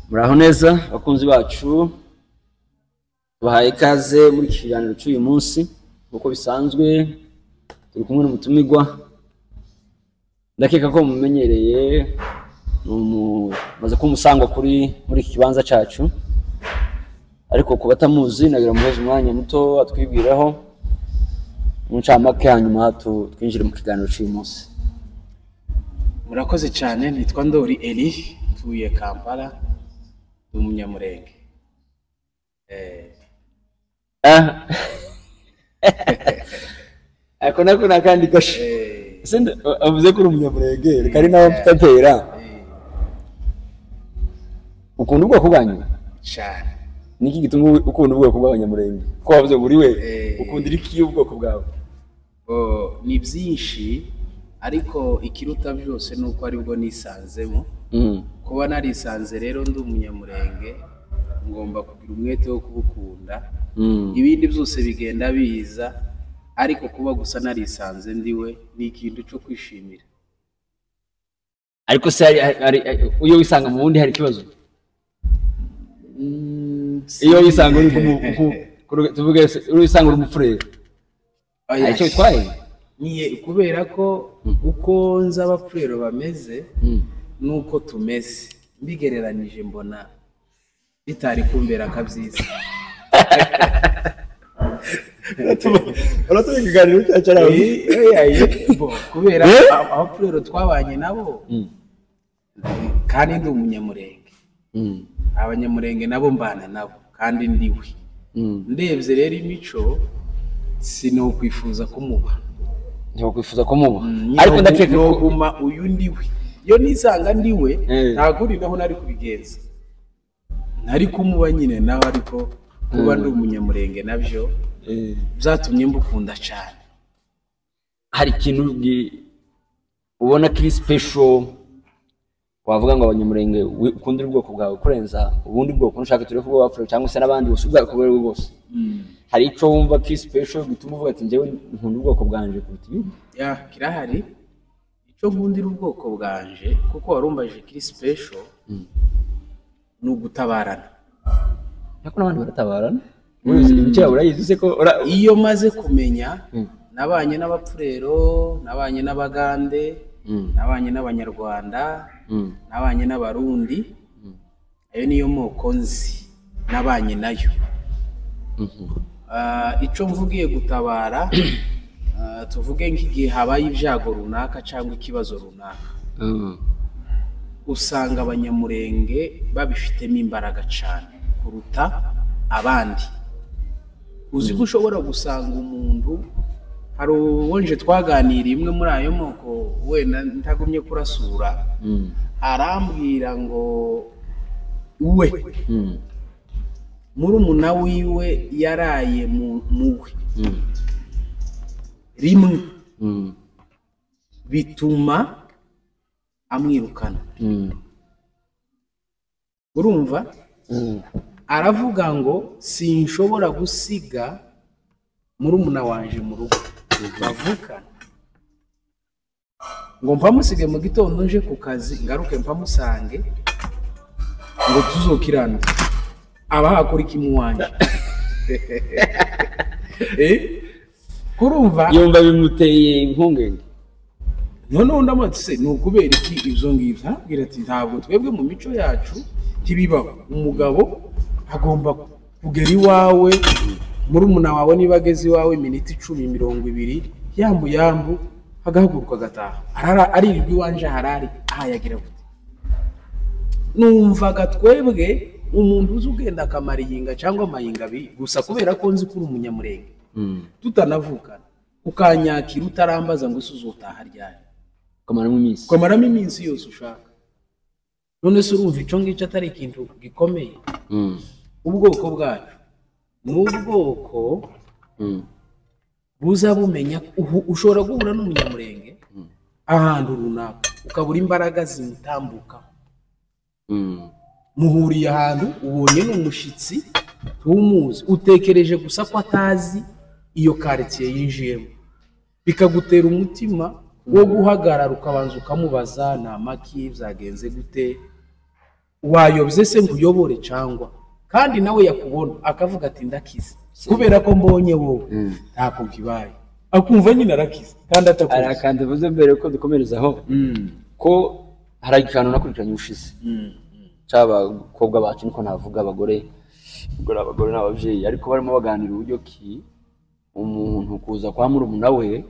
Muraho neza bakunzi bacu bahaye ikaze muri kiganiro cy'uyu munsi uko bisanzwe turi kumwe n'umutumigwa ndakeka ko mumenyereye maze kumusangwa muri iki kibanza cyacu ariko ku batamuzi nagira muhoze umwanya muto atwibwireho muncamake hanyuma twinjire mu kiganiro cy'uyu munsi. Murakoze cyane, nitwa Ndori Eli, tuye Kampala, umunyamurenge. Ako nako nakandi gashe. Sende avuze ko umunyamurenge kari nawe mfitatera. Ukunda ubwoko bwanyu? Cyane. Niki gituma ukunda ubwoko bw'abanyamurenge? Ko wavuze muri we ukundira iki ubwoko bwawe? Ni byinshi ariko ikiruta byose nuko ari bwo nisanzemo. Kuba narisanze rero ndi umunyamurenge ngomba kugira umwete wo kubukunda. Ibindi byose bigenda biza ariko kuba gusa narisanze ndiwe ni ikintu cyo kwishimira. Ariko se uyo wisanga mu wundi hari ikibazo? Iyo wisanga uri tuvuge wisanga uri umufurere icyo bitwaye kubera ko uko nzi abapfurero bameze nuko tumeze mbigereranije mbona bitari kumbera kabyiza. uratuye ikiganiro cyacu kubera abapfurero twabanye nabo kandi ndi umunyamurenge, abanyamurenge nabo mbana nabo kandi ndiwe ndebye rero imico sinokwifuza kumuba. Ntiwakwifuza kumuba ariko ndaceka ko guma uyu ndiwe. Yo nisanga ndiwe ntaguri naho nari kubigenza, nari kumuba nyine nawe, ariko kuba ndi umunyamurenge nabyo byatumye mbukunda cyane. Hari ikintu ubona kiri special wavuga ngo abanyamurenge ukundira ubwoko bwawe kurenza ubundi bwoko ushaka turi kuba bafure cyangwa se nabandi bose ubwoko bwawe bwose? Hari ico wumva kiri special gituma uvuga ati njyewe nkunda ubwoko bwanje kuruta ibindi? Kirahari ico nkundira ubwoko bwanje kuko warumbaje kiri special ni ugutabarana. Yako n'abandi baratabarana ibice urayizi se ko iyo maze kumenya nabanye n'abapfurero, nabanye n'abagande, nabanye n'abanyarwanda, nabanye n'abarundi, ayo niyo moko nzi nabanye nayo. Ico mvugiye gutabara tuvuge nk'igihe habaye ibyago runaka cyangwa ikibazo runaka, usanga abanyamurenge babifitemo imbaraga cyane kuruta abandi. Uzi ko ushobora gusanga umuntu, hari uwonje twaganira imwe muri ayo moko wenda ntagumye kurasura, arambwira ngo we murumuna wiwe yaraye muwe rimwe bituma amwirukana. Urumva? Aravuga ngo sinshobora gusiga murumuna wanje mu rugo bavukana, ngo mpamusige mu gitondo nje ku kazi ngaruke mpamusange ngo tuzokirana abahakora ikimu wanje. Kurumva yumva bimuteye impungenge. None ndamatse ni ukubera iki ibyo ngibyo? Abwira ati ntabwo twebwe mu mico yacu kibibaho. Umugabo agomba kugera iwawe murumuna wawe niba ageze iwawe iminota 10-20 yambu agahaguruka agataha. Aririrwa iwanje harari yagira gute? Numvaga twebwe umuntu uzi ugenda akamarihinga cyangwa amahinga gusa kubera ko nzi kuri umunyamurenge tutanavukana ukanyakira utarambaza ngo uzutaha ryari ukamaramo iminsi yose ushaka. None se urumva ico ngico atari ikintu gikomeye? Ubwoko bwacu ni ubwoko buza bumenya. Ushobora guhura n'umunyamurenge ahantu runaka ukabura imbaraga zimutambuka, muhuriye ahantu ubonye n'umushitsi tumuzi, utekereje gusa ko atazi iyo quartier yinjiyemo, bikagutera umutima wo guhagarara ukabanza ukamubaza namaki byagenze gute, wayobye se nkuyobore cyangwa kandi nawe yakubona akavuga ati ndakize kubera ko mbonye wowe ntako kibaye akumva nyine arakize kandi atakuze arakande vuze mbere ko dukomerezaho ko hari ikintu nakurikiranye ushize cy'abakobwa bacu niko navuga abagore n'ababyeyi ariko barimo baganira uburyo ki umuntu kuza kwa murumuna we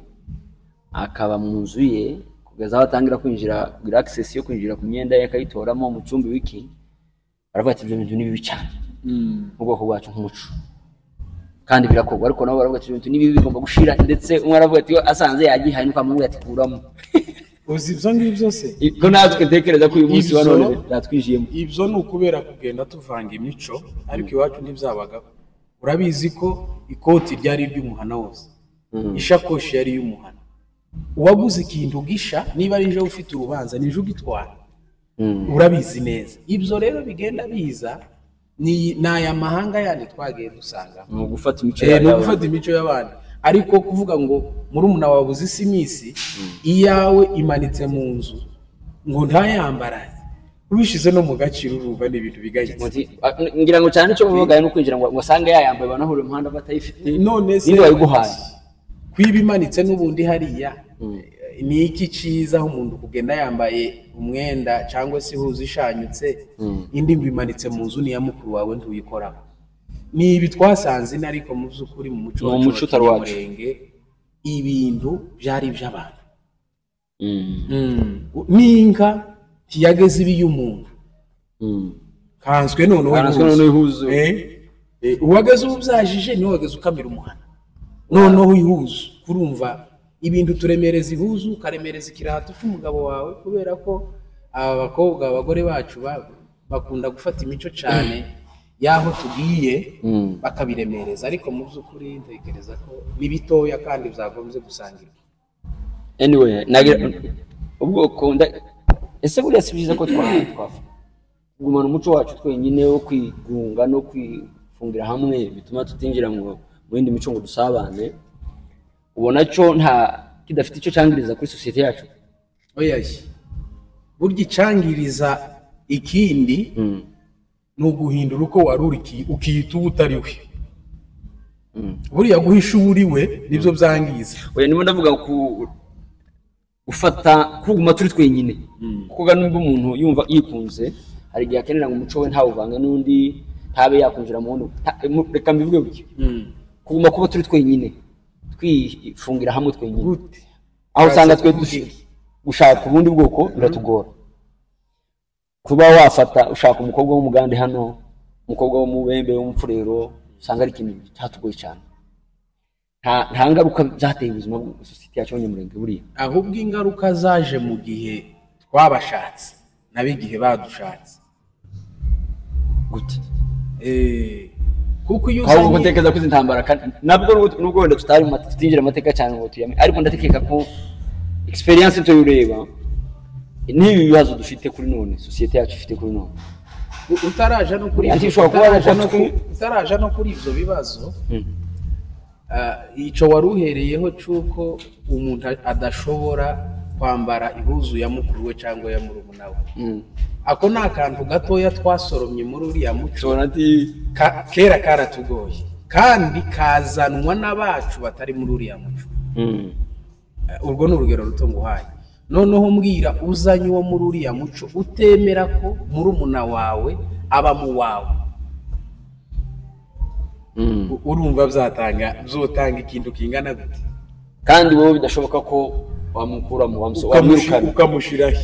akaba mu nzu ye kugeza aho atangira kwinjira kugira access yo kwinjira ku myenda ye akayitoramo mu cyumba wiki baravuga ati ibyo bintu ni bibi cyane mu bwoko bwacu nk'umuco kandi birakorwa ariko nabo baravuga ati ibyo bintu ni bibi bigomba gushira ndetse umwe aravuga ati asanze yagihaye nuko amubwira ati kuramo uzi ibyo ngibyo byose ko natwe tekereza ko uyu munsi wa none yatwijiyemo ibyo ni ukubera kugenda tuvanga imico ariko iwacu ntibyabagaho urabizi ko ikoti ryari iry'umuhana wose ishakoshi yari iy'umuhana uwaguze ikintu gisha niba ari nje ufite urubanza nije ugitwara urabizi neza ibyo rero bigenda biza ni aya mahanga yandi twagiye dusanga mu gufata imico y'abandi ariko kuvuga ngo murumuna wabuze isimisi iyawe imanitse mu nzu ngo ntayambara ubishize no mu gaciro urumva n'ibintu bigayitse ngira ngo cyane cyo bavuga no kwinjira ngo wasange yayambaye banahure umuhanda batayifite none se wayiguhaye kwiba imanitse n'ubundi hariya ni iki cyiza aho umuntu kugenda yambaye umwenda cyangwa se ihuza ishanyutse indi ngo imanitse mu nzu niya mukuru wawe ntuyikoraho ni ibi twasanze ariko mu by'ukuri mu muco wacu ibintu byari iby'abantu n'inka ntiyageze ibi y'umuntu kanswe noneho ihuzu uwageze ubyajije niwe wageze ukamira umuhana noneho ihuzu kurumva ibintu turemereza ihuzu ukaremereza ikirato cy'umugabo wawe kubera ko aba bakobwa abagore bacu bakunda gufata imico cyane yaho tugiye bakabiremereza ariko mu by'ukuri ntekereza ko ni bitoya kandi byagombye gusangirwa anyway ubwoko ese buriya si byiza ko twagumana umuco wacu twenyine wo kwigunga no kwifungira hamwe bituma tutinjira mu yindi mico ngo dusabane ubona cyo nta kidafite icyo cyangiriza kuri societe yacu oya burya icangiriza ikindi ni uguhindura uko wari uri ukiyita uba utari we buriya guhisha uba uri we nibyo byangiza oya niba ndavuga gufata kuguma turi twenyine kuko nubwo umuntu yumva yikunze hari igihe akenera ngo umuco we ntawuvanga n'undi ntabe yakunjira mu wundi reka mbivuge gutyo kuguma kuba turi twenyine twifungira hamwe twenyine aho usanga twe gushaka ubundi bwoko biratugora kuba wafata ushaka umukobwa w'umugande hano umukobwa w'umubembe w'umupfurero usanga ari ikintu cyatugoye cyane nta ngaruka byateye ubuzima bwa societe yacu y'Abanyamulenge buriya ahubwo ingaruka zaje mu gihe twabashatse nabigihe badushatse gute kuko iyo usanga gutekereza ko intambara nabwo nubwo wenda tutinjira amateka cyane ngo tuyame ariko ndatekeka ko experience tuyureba n'ibi bibazo dufite kuri none societe yacu ifite kuri none utaraje no kuri ibyo bibazo icyo wari uhereyeho cy'uko umuntu adashobora kwambara ihuzu ya mukuru we cyangwa ya murumuna we ako ni akantu gatoya twasoromye muri uriya muco kera karatugoye kandi kazanwa n'abacu batari muri uriya muco urwo ni urugero ruto nguhaye noneho mbwira uzanye uwo muri uriya muco utemera ko murumuna wawe aba mu wawe urumva byotanga ikintu kingana gute kandi wowe bidashoboka ko wamukuramo wamwirukana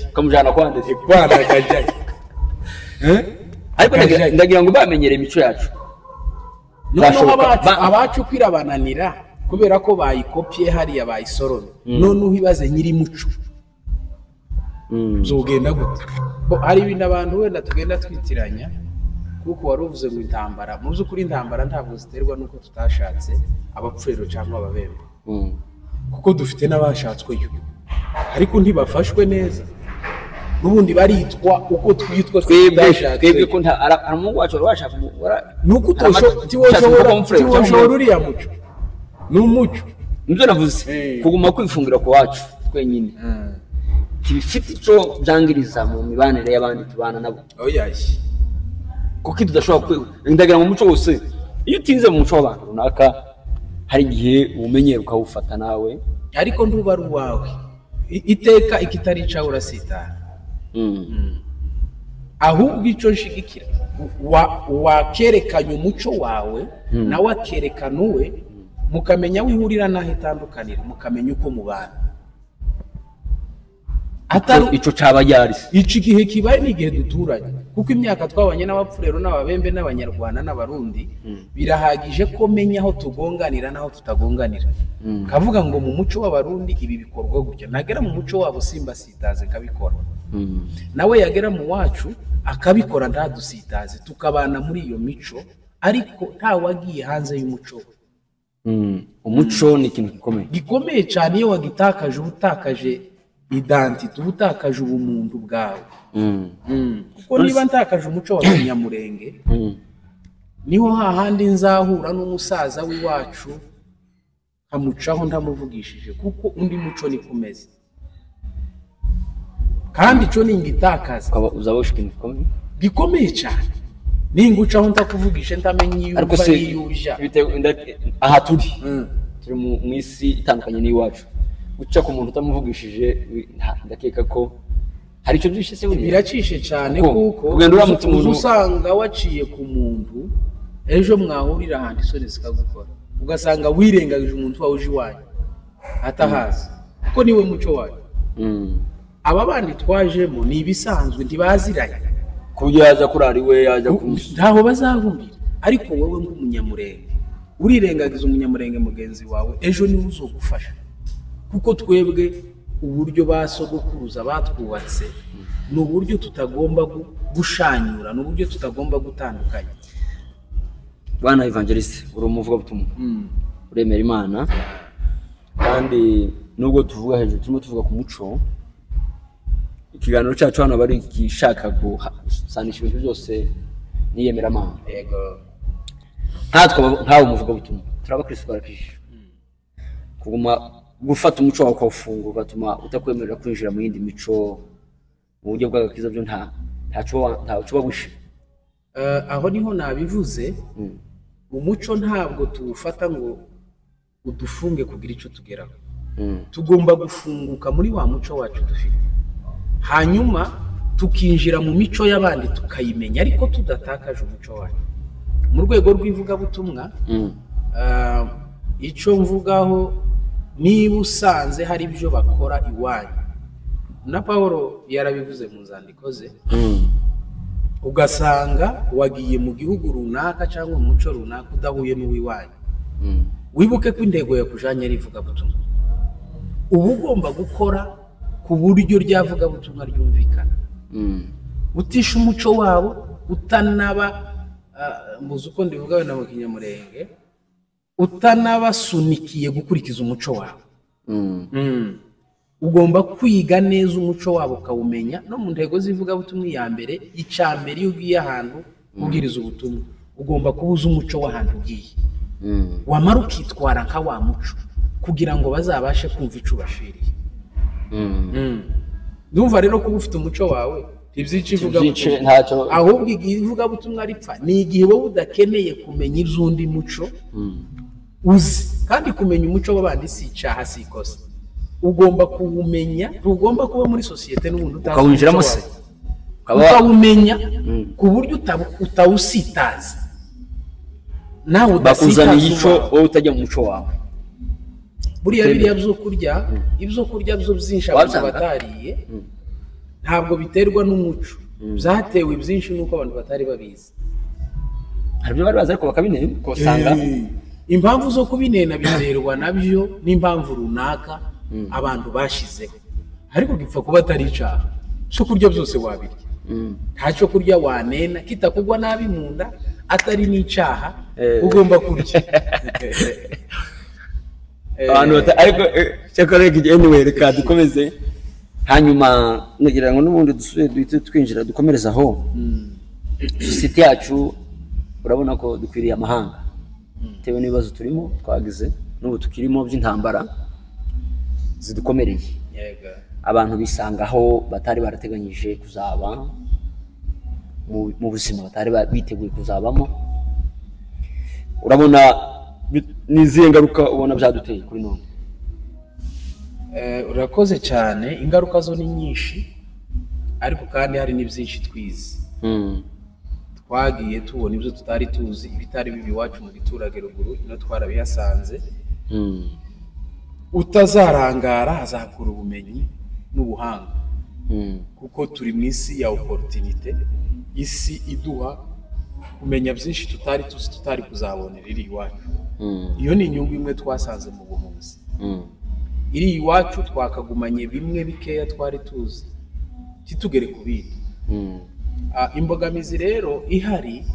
ukamujyana kwanditse kwanakajyayo ariko ndagira ngo bamenyere imico yacu noneho abacu kwirabananira kubera ko bayikopye hariya bayisoromye noneho ibaze nyiri muco zogenda gute hari ibintu abantu wenda tugenda twitiranya kuko wari uvuze ngo intambara mu by'ukuri intambara ntabwo ziterwa nuko tutashatse abapfurero cyangwa ababembe kuko dufite n'abashatsweyo ariko ntibafashwe neza n'ubundi baritwa uko twitwa twebwe ko aramungu wacu washaka nuko tiwoshobora uriya muco ni umuco nibyo navuze kuguma kwifungira ku wacu twenyine bifite ico byangiriza mu mibanire y'abandi tubana nabo. oyaye Kuko tudashobora ndagira mu muco wose iyo utinze mu muco w'abantu runaka hari igihe umenyera ukawufata nawe ariko ntuba ari uwawe iteka ikitari icawe urasitara. Ahubwo ico nshigikira wakerekanye umuco wawe nawe akerekana uwe mukamenya wihurira naho itandukanira mukamenya uko mubana atari ico caba yarisi iki gihe kibaye ni igihe duturanye kuko imyaka twabanye n'abapfurero n'ababembe n'abanyarwanda n'abarundi birahagije ko menya aho tugonganira naho tutagonganira. Kavuga ngo mu muco w'abarundi ibi bikorwa gutya nagera mu muco wabo simba sitaze kabikora nawe yagera mu wacu akabikora ntadusitaze tukabana muri iyo mico ariko nta wagiye hanze y'umuco. Umuco ni ikintu gikomeye cyane iyo wagitakaje ubutakaje identity ubutakaje ubumuntu bwawe. Kuko niba ntakaje umuco wa Nyamurenge niho hahandi nzahura n'umusaza w'iwacu kamucaho ndamuvugishije kuko undi muco ni kumeze kandi cyo ningitakaza ukaba uzabosha ikintu gikomeye cyane ningucaho ntakuvugisha ntamenye yuba yiyuja aha turi mu isi itandukanye n'iwacu uca ku muntu utamuvugishije ndakeka ko hari icyo byishe se biracishe cyane kuko usanga waciye ku muntu ejo mwahurira ahandi isoni zikagukora ugasanga wirengagije umuntu wawe uje iwanyu atahazi kuko niwe muco wawe. Aba bandi twajemo ni ibisanzwe ntibaziranye kuburyo yaza kurara iwe yaza ntaho bazahurira ariko wowe nk'umunyamurenge urirengagiza umunyamurenge mugenzi wawe ejo niwe uzogufasha kuko twebwe uburyo basogokuruza batwubatse ni uburyo tutagomba gushanyura ni uburyo tutagomba gutandukanya. Bwana Evangeliste uri umuvuga butumwa uremera Imana kandi nubwo tuvuga hejuru turimo tuvuga ku muco ikiganiro cyacu hano bari gishaka gusanisha ibintu byose niyemera Imana. Yego ntawe umuvuga butumwa turabakristo barakishije kuguma gufata umuco wawe ukawufunga ugatuma utakwemerera kwinjira mu yindi mico mu buryo bw'agakiza byo ntaco bagushe. Aho niho nabivuze umuco ntabwo tuwufata ngo udufunge kugira icyo tugeraho. Tugomba gufunguka muri wa muco wacu dufite hanyuma tukinjira mu mico y'abandi tukayimenya ariko tudatakaje umuco wacu mu rwego rw'ivugabutumwa. Icyo mvugaho niba usanze hari ibyo bakora iwanyu na Paulo yarabivuze mu zandiko ze ugasanga wagiye mu gihugu runaka cyangwa mu muco runaka udahuye n'uwiwanyu wibuke ko intego yakujanye ari ivugabutumwa uba ugomba gukora ku buryo ryavugabutumwa ryumvikana utisha umuco wabo utanaba muzi uko ndivuga na mu Kinyamurenge utanabasunikiye gukurikiza umuco wawe. Ugomba kwiga neza umuco wabo ukawumenya no mu ntego z'ivugabutumwa ya mbere icambere iyo ugiye ahantu ubwiriza ubutumwa ugomba kubuza umuco w'ahantu ugiye wamara ukitwara nka wa muco kugira ngo bazabashe kumva ico bashiriye. Ndumva rero ko ufite umuco wawe tivyica ivugabutumwa ahubwo igihe ivugabutumwa ripfa ni igihe wowe udakeneye kumenya ivy'undi muco uzi kandi kumenya umuco w'abandi si icaha si ikosa ugomba kuwumenya ugomba kuba muri societe n'ubundi ukawinjiramo se ukawumenya ku buryo utawusitaza nawe udasitaza ico wowe utajya mu muco wawe. Buriya biriya ibyo kurya byo byinshi abantu batariye ntabwo biterwa n'umuco byatewe byinshi nuko abantu batari babizi hari byo bari bazi ariko bakabinena ko usanga impamvu zo kubinena biterwa nabyo n'impamvu runaka abantu bashizeho ariko gipfa kuba atari icaha cyo kurya byose wabirya ntacyo kurya wanena kitakugwa nabi mu nda atari n'icaha ugomba kurya. Abantu ariko cyakoreka anyway reka dukomeze hanyuma ngira ngo n'ubundi dusubiye twinjira dukomereza aho society yacu urabona ko dukwiriye amahanga tewe n'ibibazo turimo twagize n'ubu tukirimo by'intambara zidukomereye. abantu bisangaho batari barateganyije kuzaba mu buzima batari biteguye kuzabamo. Urabona nizihe ngaruka ubona byaduteye kuri none? Urakoze cyane. Ingaruka zo ni nyinshi, ariko kandi hari n'ibyinshi twize. Twagiye tubona ibyo tutari tuzi, ibitari bibi iwacu mu giturage ruguru, ino twarabihasanze. Utazarangara hazakura ubumenyi n'ubuhanga, kuko turi mu isi ya opportunité, isi iduha kumenya byinshi tutari tuzi, tutari kuzabonera iri iwacu. Iyo ni inyungu imwe twasanze mu buhunzi. Iri iwacu twakagumanye bimwe bikeya twari tuzi, titugere ku bindi. Imbogamizi rero ihari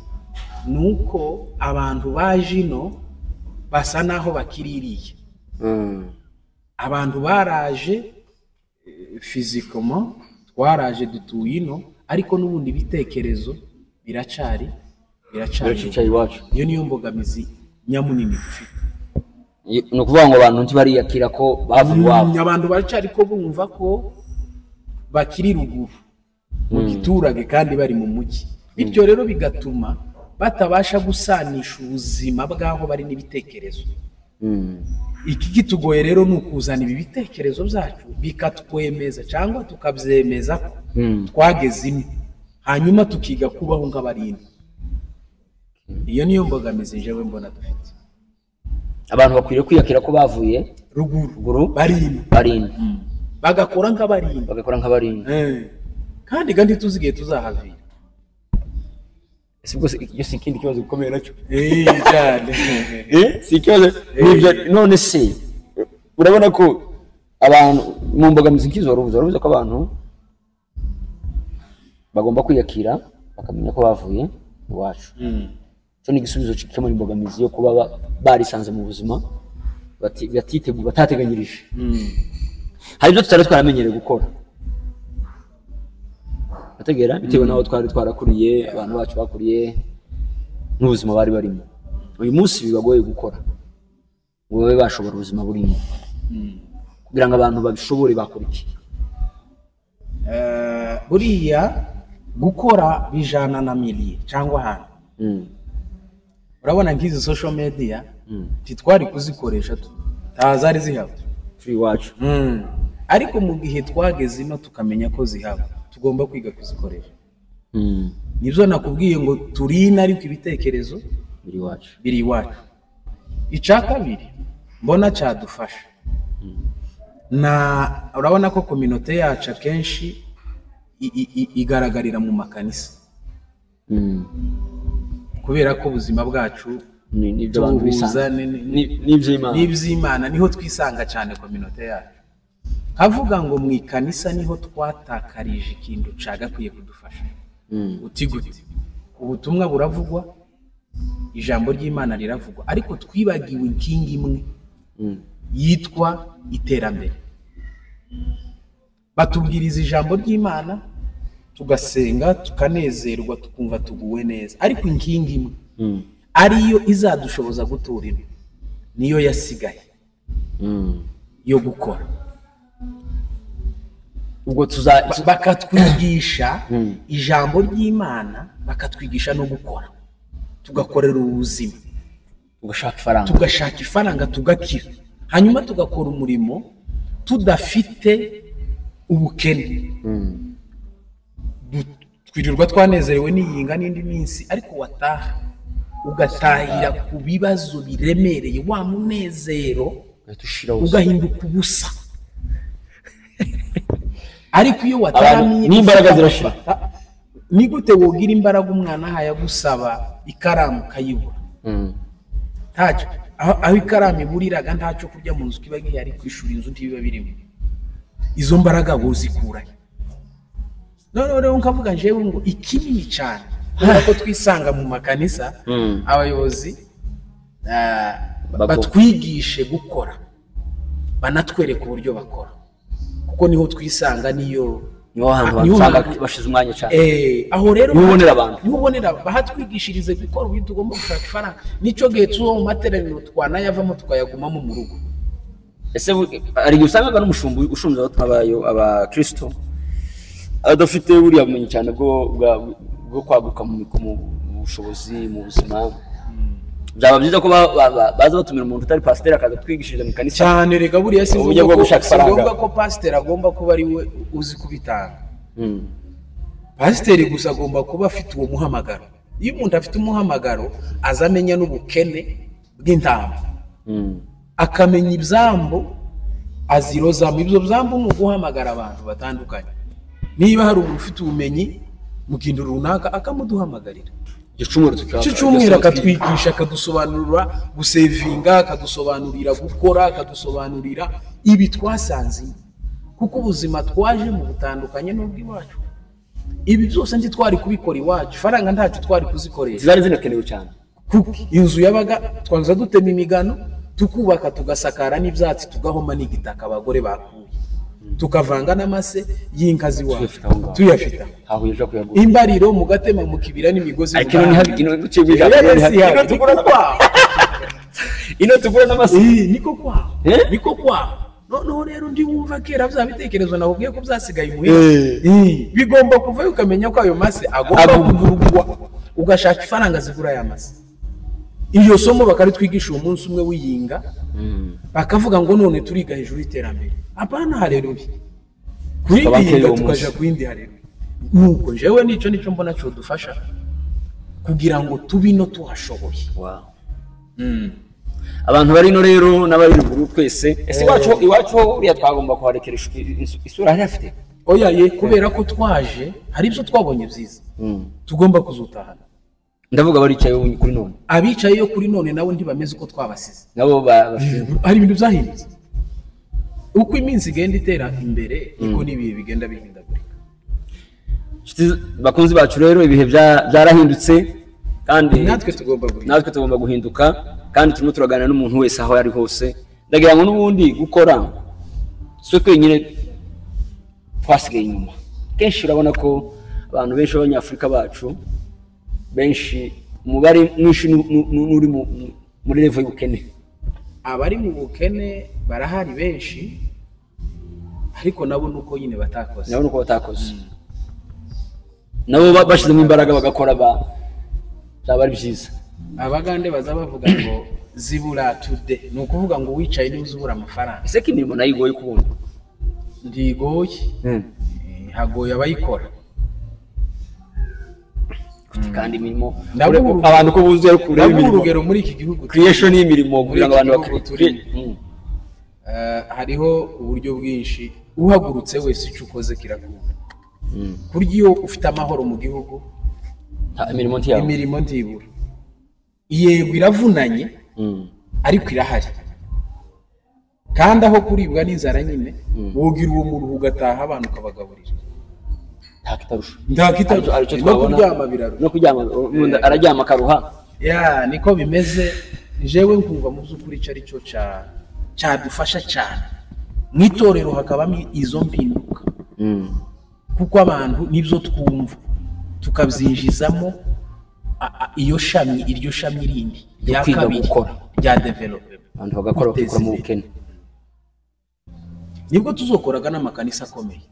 ni uko abantu baje ino basa naho bakiririye. Abantu baraje physiquement, twaraje dutuye ino, ariko n'ubundi bitekerezo biracari iwacu. Iyo niyo mbogamizi nyamunini dufite. Ni ukuvuga ngo abantu ntibariyakira ko bavuye iwabo. Abantu baracari ko bumva ko bakiri ruguru mu giturage kandi bari mu mujyi. Bityo rero bigatuma batabasha gusanisha ubuzima bw'aho bari n'ibitekerezo. Iki kitugoye rero ni ukuzana ibi bitekerezo byacu bikatwemeza cyangwa tukabyemeza ko twageze ino, hanyuma tukiga kubaho nk'abarinda. Iyo niyo mbogamizi jewe mbona dufite. Abantu bakwiriye kwiyakira ko bavuye ruguru barinda bagakora nk'abarinda. Kandi tuzigiye tuzahavira. Sibwo iyo si ikindi kibazo gikomeye nacyo. Cyane. Si ikibazo nibyo. None se urabona ko abantu mu mbogamizi nk'izo ko abantu bagomba kwiyakira bakamenya ko bavuye iwacu. Cyo ni igisubizo cy'ikemura imbogamizi yo kuba barisanze mu buzima batateganyirije. Hari ibyo tutari twaramenyereye gukora, bategera bitewe n'aho twari twarakuriye, abantu bacu bakuriye n'ubuzima bari barimo. Uyu munsi bibagoye gukora ngo babe bashobora ubuzima burimo, kugira ngo abantu babishobore bakora iki? Buriya gukora bijana na miliye cyangwa ahantu. Urabona nk'izi social media titwari kuzikoresha tazari zihaba free wacu. Ariko mu gihe twageze ino tukamenya ko zihaba, tugomba kwiga kuzikoresha. Nibyo nakubwiye ngo turina, ariko ibitekerezo biri iwacu. Icya kabiri mbona cyadufasha, urabona ko community yacu akenshi igaragarira mu makanisa, kubera ko ubuzima bwacu tubuhuza n'iby'Imana, niho twisanga cyane community yacu. Havuga ngo mu ikanisa niho twatakarije ikintu cagakwiye kudufasha. Uti gute? Ubutumwa buravugwa, ijambo ry'Imana riravugwa, ariko twibagiwe inkingi imwe yitwa iterambere. Batubwiriza ijambo ry'Imana, tugasenga, tukanezerwa, tukumva tuguwe neza, ariko inkingi imwe ariyo izadushoboza guturira niyo yasigaye yo gukora. Ubwo bakatwigisha ijambo ry'Imana, bakatwigisha no gukora, tugakorera ubuzima, tugashaka ifaranga, tugakira, hanyuma tugakora umurimo tudafite ubukene. Twirirwa twanezerewe n'iyinga n'indi minsi, ariko wataha ugatahira ku bibazo biremereye, wa munezero ugahinduka ubusa. Ariko iyo wataramiye n'imbaraga zirashira. Ni gute wogira imbaraga umwana hayagusaba ikaramu kayibura? Ntacyo. Aho ikaramu iburiraga ntacyo kurya mu nzu kiba gihari, kwishura inzu ntibiba birimo. Izo mbaraga bozikurahe? None rero nkavuga njewe ngo ikinini cyane ko twisanga mu makanisa, abayobozi batwigishe gukora, banatwereka uburyo bakora, kuko niho twisanga, niyo hantu bashize umwanya cyane. Aho rero ubonera bahatwigishirize gukora uburyo tugomba gushaka ifaranga. Nico gihe tuzo mu materaniro twanayavamo tukayagumamo mu rugo. ese ari usanga n'umushumbu ushumza abayo abakristo adafite buriya bumenyi cyane bwo kwaguka mu bushobozi mu buzima byaba byiza ko baza batumira umuntu utari pasiteri akaza twigishiriza mu kanisa cyane rega buriya si ngombwa ko pasiteri agomba kuba ari we uzi kubitanga. Pasiteri gusa agomba kuba afite uwo muhamagaro. Iyo umuntu afite umuhamagaro azamenya n'ubukene bw'intama, akamenya ibyambo azirozamo. Ibyo byambo ni uguhamagara abantu batandukanye. Niba hari umuntu ufite ubumenyi mu kintu runaka akamuduhamagarira, Igicumuro akatwigisha, akadusobanurira gusevinga, akadusobanurira gukora, akadusobanurira ibi twasanze, kuko ubuzima twaje mu butandukanye n'ubw'iwacu. Ibi byose ndi twari kubikora iwacu, faranga ntacyo twari kuzikoresha, zari zinakenewe cyane. kuko inzu yabaga twanza dutema imigano tukubaka tugasakara n'ibyatsi tugahoma n'igitaka abagore bakuye, tukavanga n'amase y'inkazi wacu tuyafita imbariro mu gatema mu kibira n'imigozi ino tugura n'amase niko kwa no rero ndi wumva kera byabitekerezo nakubwiye ko byasigaye muhira bigomba kuva ukamenya ko ayo mase agomba kugurwa ugashaka ifaranga zigura ya mase. Iyo somo bakaritwigisha umunsi umwe wiyinga bakavuga ngo none turiga hejuru y'iterambere. Apana haleluya. Kuyinga tukaja kuindi haleluya. Nuko jewe nico mbona cyo dufasha kugira ngo tubino tuhashoboye. Wow. Abantu bari no rero n'abari ruguru twese ese iwacu uriya twagomba kuharekera isura hari afite. Oya ye kubera ko twaje hari ibyo twabonye byiza. Tugomba kuzutahana. Ndavuga baricaye kuri none. Abicaye yo kuri none nabo ntibameze uko twabasize. Nabo hari ibintu byahindutse. Uko iminsi igenda itera imbere niko nibihe bigenda bihindagurika. Bakunzi bacu rero ibihe byarahindutse kandi natwe tugomba guhinduka kandi turimo turaganira n'umuntu wese aho yari hose. Ndagira ngo n'ubundi gukora so twenyine twasigaye inyuma. Kenshi urabona ko abantu benshi b'Abanyafrika bacu benshi umubare mwinshi nuri muri level y'ubukene. Abari mu bukene barahari benshi ariko nabo nuko nyine batakoze. Nabo bashizemo imbaraga bagakora byaba ari byiza. Abagande baza bavuga ngo zibura today, nukuvuga ngo wicaye n'uzubura amafaranga. Ese ko imirimo nayigoye kubona? Ndigoye. Hagoye abayikora. Kandi imirimo abantu ko buzuye kure urugero muri iki gihugu creation y'imirimo kugira ngo abantu bakure. Hariho uburyo bwinshi uhagurutse wese icyo ukoze kirakura. Kurya iyo ufite amahoro mu gihugu imirimo ntibura. Yego iravunanye ariko irahari. Kandi aho kuribwa n'inzara nyine wogira uwo muntu ugataha abantu ukabagaburira. Ntakitarusha no kuryama biraro no kuryama araryama akaruha. Niko bimeze. Jewe nkumva mu by'ukuri cari cyo cyadufasha cyane mwitorero hakabamo izo mpinduka kuko abantu nibyo twumva tukabyinjizamo iryo shami rindi rya kabiri rya development abantu bagakora bakora mu bukene. Nibwo tuzokoraga n'amakanisa akomeye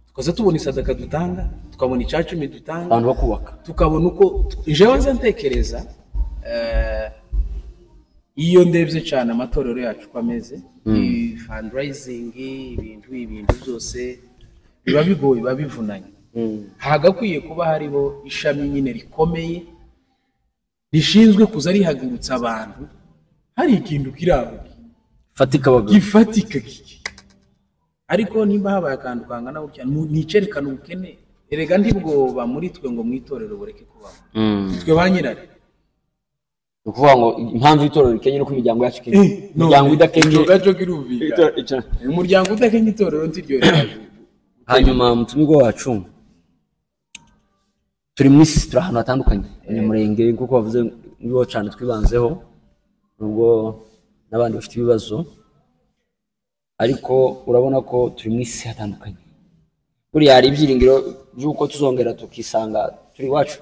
tukaza tubona isadaka dutanga tukabona icacumi dutanga abantu bakubaka tukabona uko jewe nze ntekereza iyo ndebye cyane amatorero yacu kwameze fundraising ibintu byose biba bigoye biba bivunanye. Hagakwiye kuba hariho ishami nyine rikomeye rishinzwe kuza rihagurutsa abantu hari ikintu kirabo gifatika ariko nimba habaye akantu kangana gutya nicerekana ubukene erega ndibwoba muri twe ngo mwitorero bureke kubaho twe banyirare. Ukuvuga ngo impamvu itorero rikenye no kumiryango yacu kenye umuryango udakenye gajo kirubika umuryango udakenye itorero ntiryo rero. Hanyuma mutumigo wacu turi mwisi turi ahantu hatandukanye Abanyamurenge nkuko bavuze nibo cyane twibanzeho nubwo n'abandi bafite ibibazo ariko urabona ko turi mwisi hatandukanye. Buri hari ibyiringiro by'uko tuzongera tukisanga turi wacu.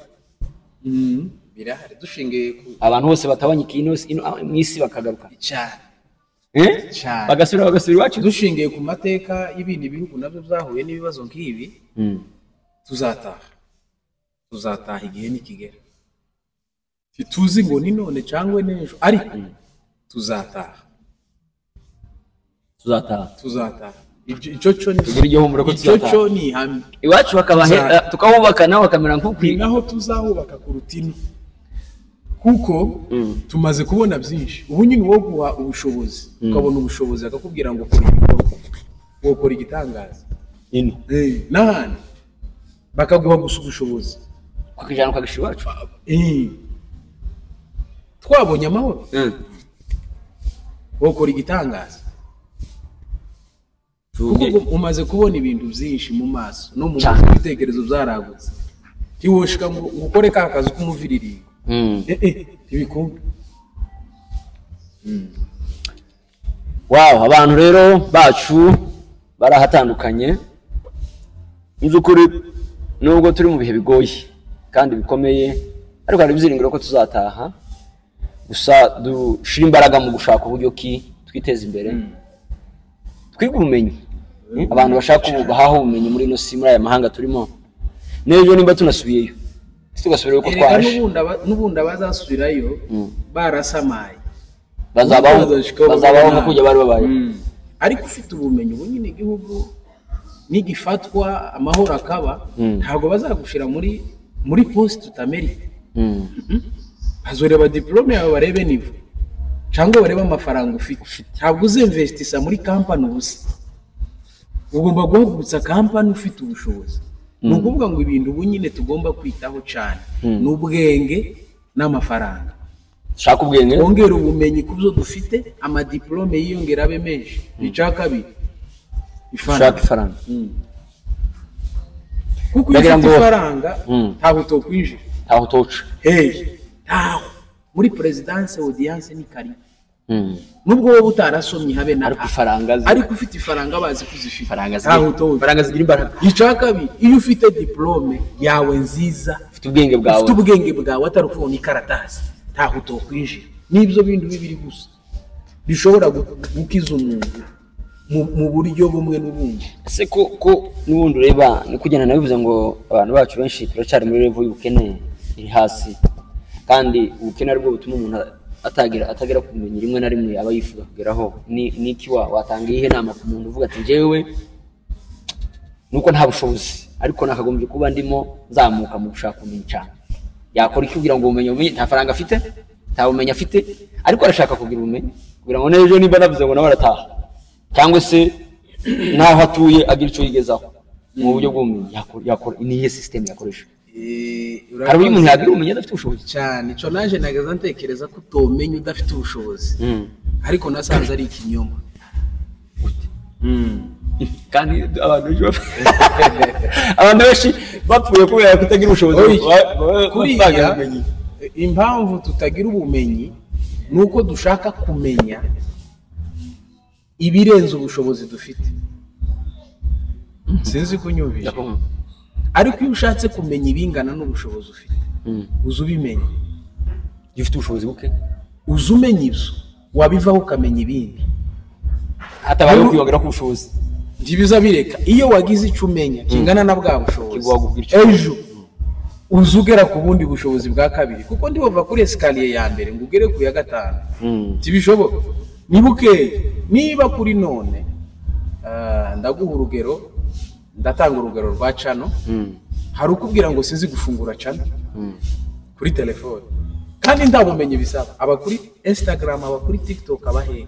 Birahari dushingiye abantu bose batabanye ikintu mwisi bakagaruka cyane cyane bagasubira iwacu dushingiye ku mateka y'ibindi bihugu nabyo byahuye n'ibibazo nk'ibi tuzataha igihe nikigera tuzi ngo ni none cyangwa n'ejo ariko tuzataha icyo ni ihame iwacu tukahubaka nawe bakamera nk'ukwiye naho tuzahubaka ku rutini kuko tumaze kubona byinshi ubu nyine wo guha ubushobozi ukabona ubushobozi akakubwira ngo kora igikorwa wokora igitangaza n'ahandi bakaguha gusa ubushobozi ukakijana ukagisha iwacu twabonye amahoro wokora igitangaza kuko umaze kubona ibintu byinshi mu maso no mu bitekerezo byaragutse ntiwoshika ngo ukore ka kazi k'umuviriringo ntibikunda wow abantu rero bacu barahatandukanye by'ukuri nubwo turi mu bihe bigoye kandi bikomeye ariko hari ibyiringiro ko tuzataha gusa dushira imbaraga mu gushaka uburyo ki twiteza imbere twiga ubumenyi abantu bashaka ubahaho ubumenyi muri ino si muri aya mahanga turimo n'ejo nimba tunasubiyeyo tugasubira uko twaje n'ubundi abazasubirayo barasamaye bazabaho nko kujya bari babaye ariko ufite ubumenyi ubu nyine igihugu nigifatwa amahoro akaba ntabwo bazagushira muri post utamerika bazoreba diplome yawe barebe nivo cyangwa barebe amafaranga ufite ntabwo uzinvestisa muri company ubusa ugomba guhagurutsa company ufite ubushobozi ni ukuvuga ngo ibintu ubu nyine tugomba kwitaho cyane ni ubwenge n'amafaranga shaka ubwenge wongera ubumenyi ku byo dufite amadiplome yiyongera abe menshi icya kabiri ifaranga kuko iyo ufite ifaranga ntaho utokwinjira ntaho utoca ntaho muri perezidanse audience ni kari nubwo wowe utarasomye habe na ariko ufite ifaranga bazi kuzifite ifaranga zigira imbaraga icya kabiri iyo ufite diplome yawe nziza ufite ubwenge bwawe atari ukubona ikaratasi ntaho utokwinjira n'ibyo bintu bibiri gusa bishobora gukiza umuntu mu buryo bumwe n'ubundi ese ko n'ubundi ureba ni kugenda nabivuze ngo abantu bacu benshi turacyari muri level y'ubukene iri hasi kandi ubukene aribwo butuma umuntu atagera ku bumenyi rimwe na rimwe aba yifuza kugeraho niki watanga ihe nama ku muntu uvuga ati njyewe nuko nta bushobozi ariko nakagombye kuba ndimo zamuka mu gushaka ubumenyi cyane yakora iki kugira ngo ubumenyi nta faranga afite nta bumenyi afite ariko arashaka kugira ubumenyi kugira ngo n'ejo nimba navuze ngo nawe arataha cyangwa se naho atuye agira icyo yigezaho mu buryo bw'ubumenyi yakora niye system yakoresha hari uyu muntu yagira ubumenyi adafite ubushobozi cyane icyo naje nagaza ntekereza ko utomenya udafite ubushobozi ariko nasanze ari ikinyoma kandi abantu benshi bapfuye kubera kutagira ubushobozi kuriya impamvu tutagira ubumenyi ni uko dushaka kumenya ibirenze ubushobozi dufite sinzi kunyumvira ariko iyo ushatse kumenya ibingana n'ubushobozi ufite uza ubimenya iyo ufite ubushobozi buke uza umenya ibyo wabivaho ukamenya ibindi hatabayeho kwiyongera ku bushobozi ntibiza bireka iyo wagize icyo umenya kingana na bwa bushobozi ejo uza ugera ku bundi bushobozi bwa kabiri kuko ndibuva kuri esikariye ya mbere ngo ugere ku ya gatanu ntibishoboka niba kuri none ndaguha urugero ndatanga urugero rwa cano hari ukubwira ngo sinzi gufungura cano kuri telefone kandi ndabumenye bisaba aba kuri Instagram aba kuri TikTok aba hehe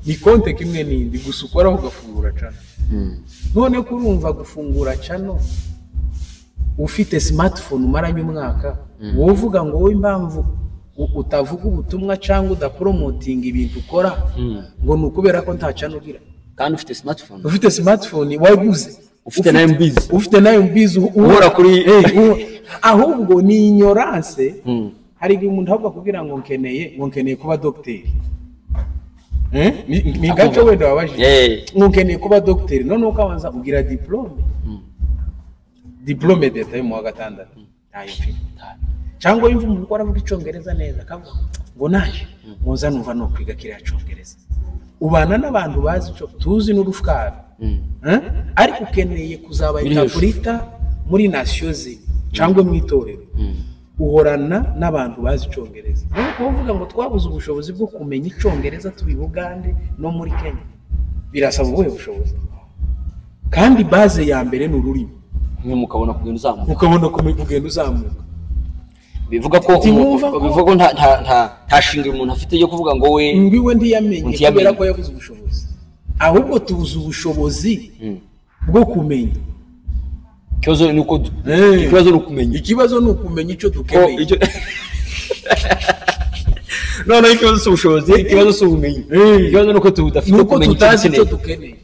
ni konte kimwe n'indi gusa ukoraho ugafungura cano none kurumva gufungura cano ufite smartphone umaranye umwaka wowe uvuga ngo wowe impamvu utavuga ubutumwa cyangwa udapromotinga ibintu ukora ngo ni ukubera ko nta cano ugira kandi ufite smartphone waguze ufite nayo mbizi uhora kuri ahubwo ni ignorance hari igihe umuntu avuga kugira ngo nkeneye kuba docteur ni gato wenda wabajije ngo nkeneye kuba docteur none ukabanza ugira diplome d'etat mu wa gatandatu ntayo cyangwa yumva umuntu ukora avuga icyongereza neza akavuga ngo naje muza numva no kwiga kiriya cyongereza ubana n'abantu bazi ico tuzi n'urufukara ariko ukeneye kuzaba interpreta muri nation ze cyangwa mu itorero uhorana n'abantu bazi icongereza nuko uvuga ngo twabuze ubushobozi bwo kumenya icongereza tubi Bugande no muri Kenya birasaba ubuhe bushobozi kandi base ya mbere n'ururimi mukabona kugenda uzamuka kugenda uzamuka bivuga ko nta shinga umuntu afite yo kuvuga ngo we ngwiwe ndiyamenye kubera ko yabuze ubushobozi ahubwo tubuze ubushobozi bwo kumenya ikibazo ni ukumenya icyo dukeneye none ikibazo cy'ubushobozi ikibazo cy'ubumenyi ikibazo nuko tudafite kumenya icyo dukeneye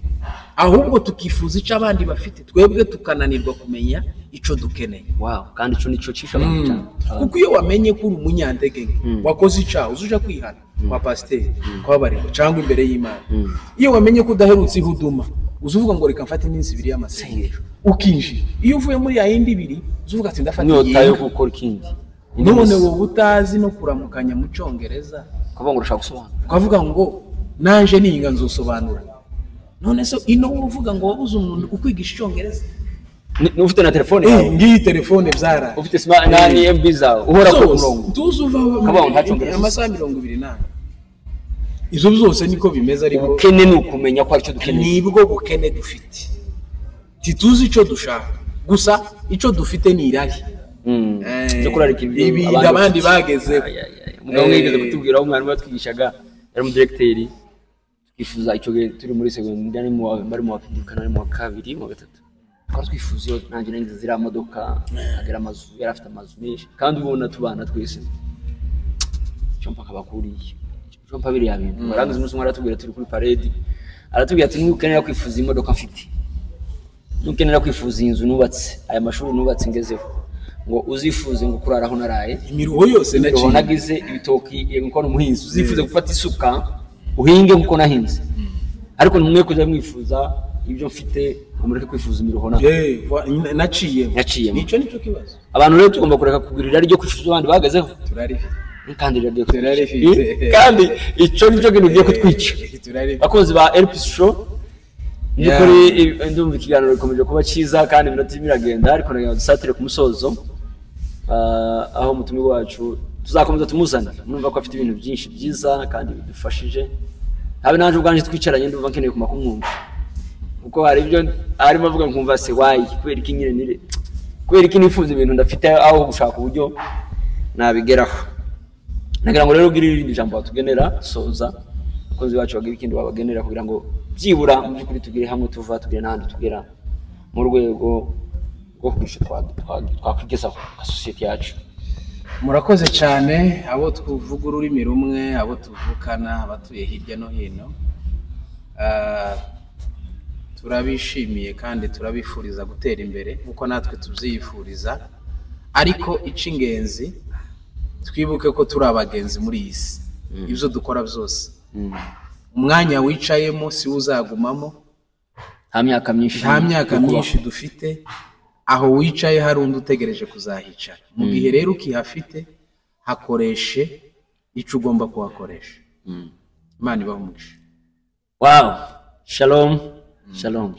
ahubwo tukifuza icyo abandi bafite twebwe tukananirwa kumenya icyo dukeneye kandi icyo nicyo cisha abantu cyane kuko iyo wamenye ko uri umunyantege wakoze icyaha uzuja kwihana kwa pasiteri kwabarirwa cyangwa imbere y'Imana iyo wamenye ko udaherutse ihuduma uzuvuga ngo reka mfate iminsi 2 y'amasengesho ukinjira iyo uvuye muri ya yindi 2 uzuvuga ati ndafata inyota yo gukora ikindi none wowe utazi no kuramukanya mu cyongereza kuvuga ngo urashaka gusobanura ukavuga ngo nanje ninga nzosobanura none so ino uvuga ngo wabuze umuntu ukwigisha icyongereza ufite na telefone yawe ngiyi telefone byara ufite smart nani MB zawe uhora ku murongo tuzuva amasaha 28 izo byose niko bimeze ariko ubukene ni ukumenya ko aricyo dukeneye nibwo bukene dufite tituzi icyo dushaka gusa icyo dufite ni irari cyo kurarika ibi abandi bageze mugabo mwigeze kutubwira aho umwana watwigishaga yari mu directeur twifuza icyo turi muri segondari bari mu wakidukana mu kabiri mu gatatu twari twifuza iyo nanjye nangize zira modoka agera amazu yari afite amazu menshi kandi ubona tubana twese cyo mpaka bakuriye cyo mpabiri ya bintu barangiza umunsi umwe aratubwira turi kuri parade aratubwira ati nukenera kwifuza imodoka mfite nukenera kwifuza inzu nubatse aya mashuri nubatse ngezeho ngo uzifuze ngo kuraraho naraye imiruho yose nagize ibitoki ngo umuhinzi uzifuze gufata isuka uhinge nkuko nahinze ariko nimwe kujya mwifuza ibyo mfite umureke kwifuza imiruho naciye nico nico kibazo abantu rero tugomba kureka kugurira ari ryo kwifuza abandi bagazeho turari kandi rero kandi ico nico kintu giye kutwica akozi ba Elpis show Ndikuri ndumva ikiganiro gikomeje kuba cyiza kandi iminota miragenda ariko nayo dusatire ku musozo aho mutumi wacu tuzakomeza tumuzana numva ko afite ibintu byinshi byiza kandi bidufashije habe nanje ubwanje twicaranye ndumva nkeneye kumakumwumva kuko hari ibyo arimo avuga nkumva se wayi kubera iki nyine nire kubera iki nifuza ibintu ndafite aho gushaka uburyo nabigeraho nagira ngo rero ugirire irindi jambo batugenera soza akozi bacu bagira ikindi babagenera kugira ngo byibura mu byukuri tugire hamwe tuva tugire n'ahandi tugera mu rwego rwo kwisha twakwigezaho nka sosiyete yacu. Murakoze cyane abo tuvuga ururimi rumwe, abo tuvukana, abatuye hirya no hino, turabishimiye kandi turabifuriza gutera imbere nkuko natwe tubyifuriza, ariko icingenzi twibuke ko turi abagenzi muri iyi si. Ibyo dukora byose umwanya wicayemo si uzagumamo, nta myaka myinshi dufite, aho wicaye hari undi utegereje kuzahicara. Mu gihe rero ukihafite hakoreshe icyo ugomba kuhakoresha. Imana ibahe umugisha. Wow, shalom. Shalom.